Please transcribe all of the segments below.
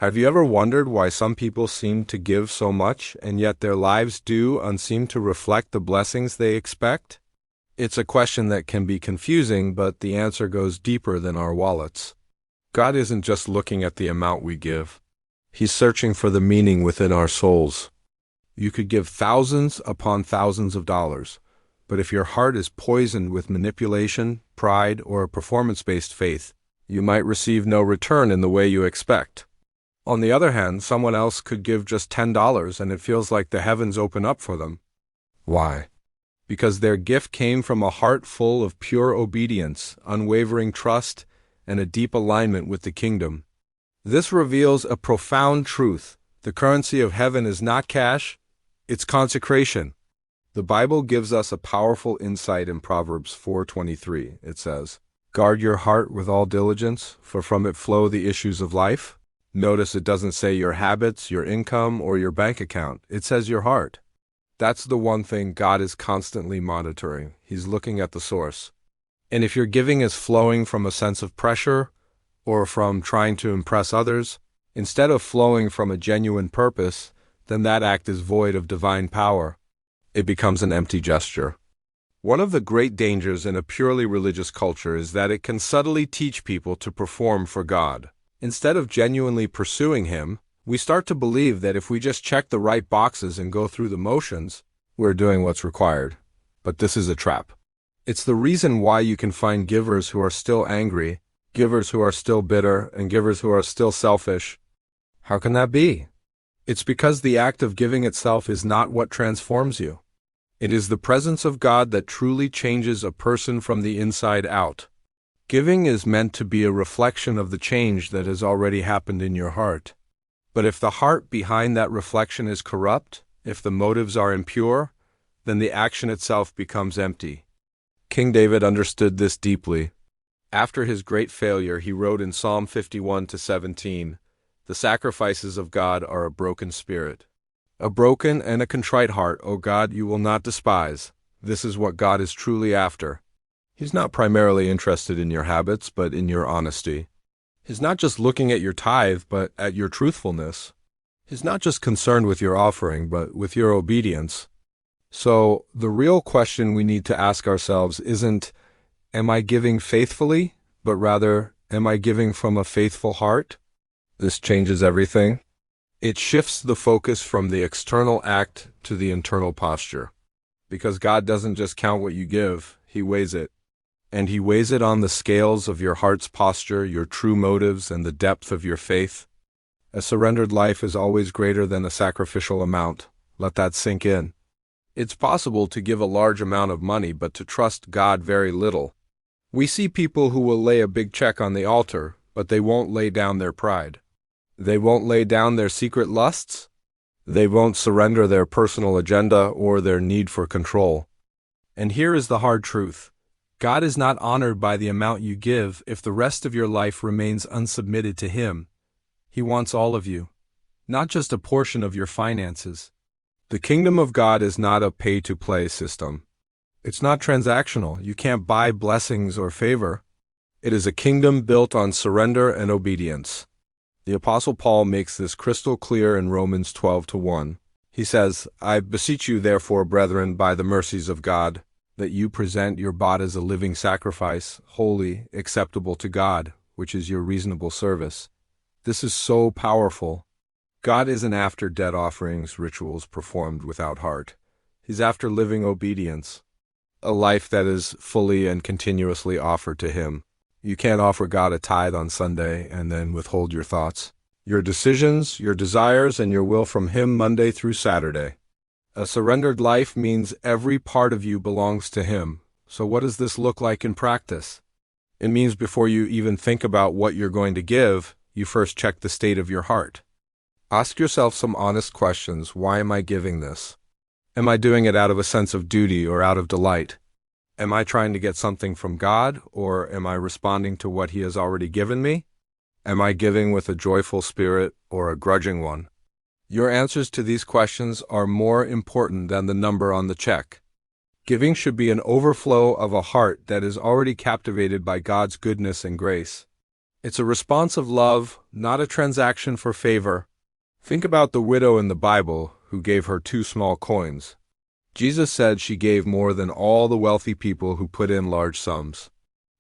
Have you ever wondered why some people seem to give so much, and yet their lives do and seem to reflect the blessings they expect? It's a question that can be confusing, but the answer goes deeper than our wallets. God isn't just looking at the amount we give. He's searching for the meaning within our souls. You could give thousands upon thousands of dollars, but if your heart is poisoned with manipulation, pride, or a performance-based faith, you might receive no return in the way you expect. On the other hand, someone else could give just $10 and it feels like the heavens open up for them. Why? Because their gift came from a heart full of pure obedience, unwavering trust, and a deep alignment with the kingdom. This reveals a profound truth. The currency of heaven is not cash, it's consecration. The Bible gives us a powerful insight in Proverbs 4:23. It says, "Guard your heart with all diligence, for from it flow the issues of life." Notice it doesn't say your habits, your income, or your bank account. It says your heart. That's the one thing God is constantly monitoring. He's looking at the source. And if your giving is flowing from a sense of pressure or from trying to impress others, instead of flowing from a genuine purpose, then that act is void of divine power. It becomes an empty gesture. One of the great dangers in a purely religious culture is that it can subtly teach people to perform for God. Instead of genuinely pursuing Him, we start to believe that if we just check the right boxes and go through the motions, we're doing what's required. But this is a trap. It's the reason why you can find givers who are still angry, givers who are still bitter, and givers who are still selfish. How can that be? It's because the act of giving itself is not what transforms you. It is the presence of God that truly changes a person from the inside out. Giving is meant to be a reflection of the change that has already happened in your heart. But if the heart behind that reflection is corrupt, if the motives are impure, then the action itself becomes empty. King David understood this deeply. After his great failure, he wrote in Psalm 51-17, "The sacrifices of God are a broken spirit. A broken and a contrite heart, O God, you will not despise." This is what God is truly after. He's not primarily interested in your habits, but in your honesty. He's not just looking at your tithe, but at your truthfulness. He's not just concerned with your offering, but with your obedience. So, the real question we need to ask ourselves isn't, am I giving faithfully, but rather, am I giving from a faithful heart? This changes everything. It shifts the focus from the external act to the internal posture. Because God doesn't just count what you give, He weighs it. And He weighs it on the scales of your heart's posture, your true motives, and the depth of your faith. A surrendered life is always greater than a sacrificial amount. Let that sink in. It's possible to give a large amount of money, but to trust God very little. We see people who will lay a big check on the altar, but they won't lay down their pride. They won't lay down their secret lusts. They won't surrender their personal agenda or their need for control. And here is the hard truth. God is not honored by the amount you give if the rest of your life remains unsubmitted to Him. He wants all of you, not just a portion of your finances. The kingdom of God is not a pay-to-play system. It's not transactional. You can't buy blessings or favor. It is a kingdom built on surrender and obedience. The Apostle Paul makes this crystal clear in Romans 12:1. He says, "I beseech you therefore, brethren, by the mercies of God, that you present your body as a living sacrifice, holy, acceptable to God, which is your reasonable service." This is so powerful. God isn't after dead offerings, rituals performed without heart. He's after living obedience, a life that is fully and continuously offered to Him. You can't offer God a tithe on Sunday and then withhold your thoughts, your decisions, your desires, and your will from Him Monday through Saturday. A surrendered life means every part of you belongs to Him. So what does this look like in practice? It means before you even think about what you're going to give, you first check the state of your heart. Ask yourself some honest questions. Why am I giving this? Am I doing it out of a sense of duty or out of delight? Am I trying to get something from God, or am I responding to what He has already given me? Am I giving with a joyful spirit or a grudging one? Your answers to these questions are more important than the number on the check. Giving should be an overflow of a heart that is already captivated by God's goodness and grace. It's a response of love, not a transaction for favor. Think about the widow in the Bible who gave her 2 small coins. Jesus said she gave more than all the wealthy people who put in large sums.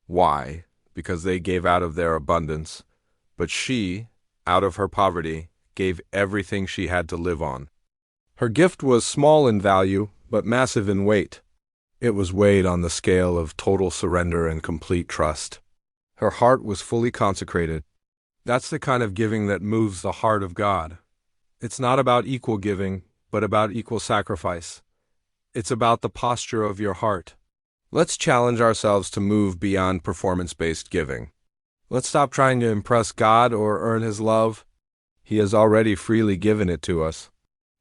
Why? Because they gave out of their abundance. But she, out of her poverty, gave everything she had to live on. Her gift was small in value, but massive in weight. It was weighed on the scale of total surrender and complete trust. Her heart was fully consecrated. That's the kind of giving that moves the heart of God. It's not about equal giving, but about equal sacrifice. It's about the posture of your heart. Let's challenge ourselves to move beyond performance-based giving. Let's stop trying to impress God or earn His love. He has already freely given it to us.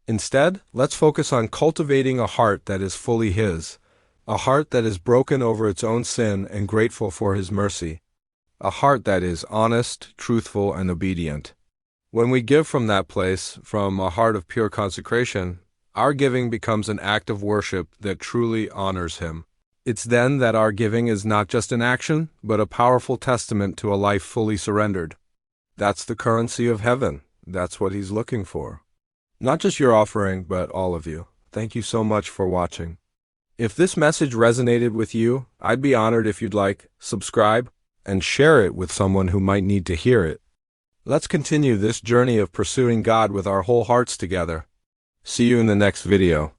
Instead, let's focus on cultivating a heart that is fully His, a heart that is broken over its own sin and grateful for His mercy, a heart that is honest, truthful, and obedient. When we give from that place, from a heart of pure consecration, our giving becomes an act of worship that truly honors Him. It's then that our giving is not just an action, but a powerful testament to a life fully surrendered. That's the currency of heaven. That's what He's looking for. Not just your offering, but all of you. Thank you so much for watching. If this message resonated with you, I'd be honored if you'd like, subscribe, and share it with someone who might need to hear it. Let's continue this journey of pursuing God with our whole hearts together. See you in the next video.